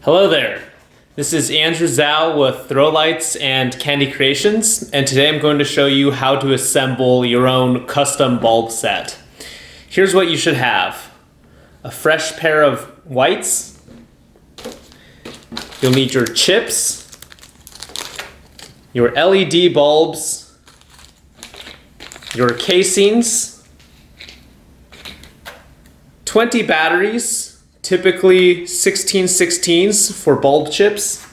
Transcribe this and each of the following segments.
Hello there. This is Andrew Zhao with Throw Lights and Candy Creations, and today I'm going to show you how to assemble your own custom bulb set. Here's what you should have. A fresh pair of whites. You'll need your chips, your LED bulbs, your casings, 20 batteries, typically 16/16s for bulb chips,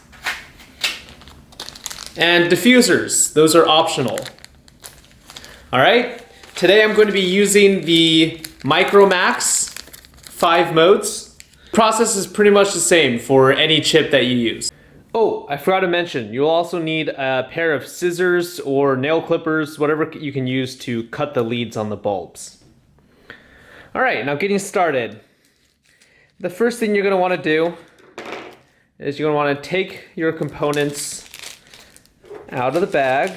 and diffusers. Those are optional. All right, today I'm going to be using the Micromax 5 modes. The process is pretty much the same for any chip that you use. Oh, I forgot to mention, you'll also need a pair of scissors or nail clippers, whatever you can use to cut the leads on the bulbs. All right, now getting started. The first thing you're going to want to do is you're going to want to take your components out of the bag.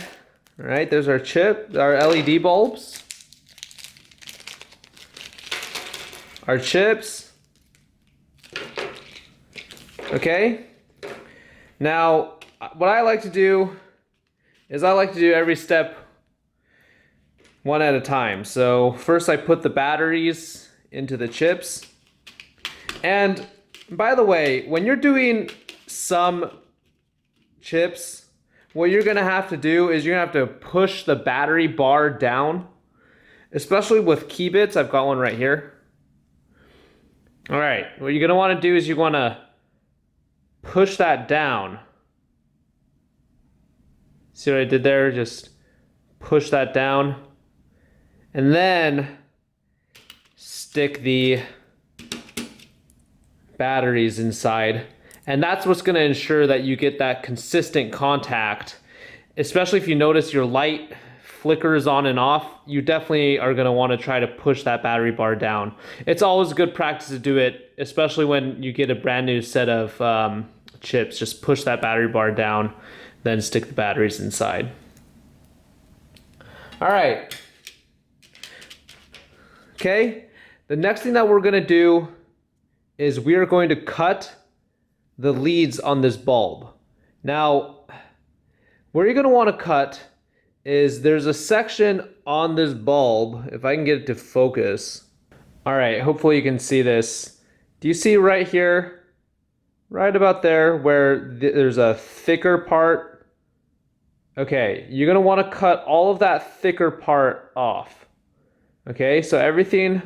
All right, there's our chip, our LED bulbs, our chips. Okay. Now, what I like to do is I like to do every step one at a time. So first I put the batteries into the chips. And by the way, when you're doing some chips, what you're gonna have to do is you're gonna have to push the battery bar down, especially with key bits. I've got one right here. All right, what you're gonna wanna do is you wanna push that down. See what I did there? Just push that down. And then stick the batteries inside, and that's what's going to ensure that you get that consistent contact. Especially if you notice your light flickers on and off, you definitely are going to want to try to push that battery bar down. It's always a good practice to do it, especially when you get a brand new set of chips. Just push that battery bar down, then stick the batteries inside. All right. Okay, the next thing that we're going to do is we are going to cut the leads on this bulb. Now, where you're going to want to cut is there's a section on this bulb, if I can get it to focus. All right, hopefully you can see this. Do you see right here, right about there, where there's a thicker part? Okay, you're going to want to cut all of that thicker part off. Okay, so everything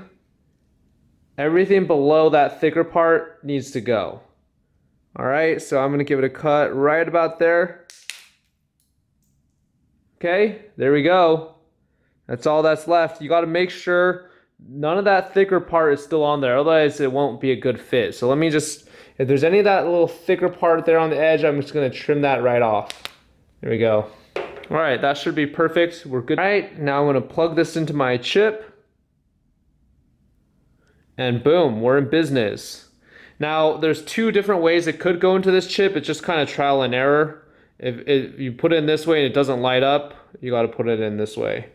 below that thicker part needs to go. All right, so I'm gonna give it a cut right about there. Okay, there we go. That's all that's left. You gotta make sure none of that thicker part is still on there, otherwise it won't be a good fit. So let me just, if there's any of that little thicker part there on the edge, I'm just gonna trim that right off. There we go. All right, that should be perfect. We're good. All right, now I'm gonna plug this into my chip. And boom, we're in business. Now, there's two different ways it could go into this chip. It's just kind of trial and error. If you put it in this way and it doesn't light up, you got to put it in this way.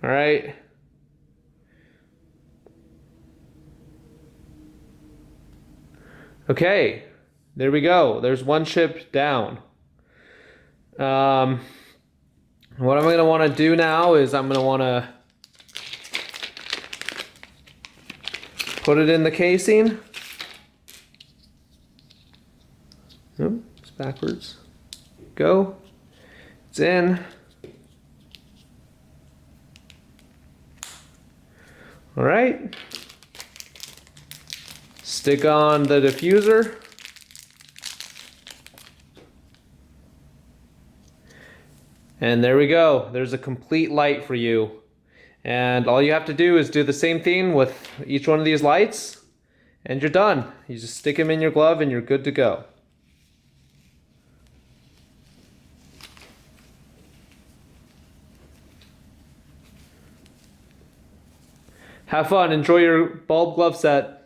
All right. Okay, there we go. There's one chip down. What I'm going to want to do now is I'm going to want to put it in the casing. Nope, it's backwards. Go. It's in. All right. Stick on the diffuser. And there we go. There's a complete light for you. And all you have to do is do the same thing with each one of these lights, and you're done. You just stick them in your glove and you're good to go. Have fun, enjoy your bulb glove set.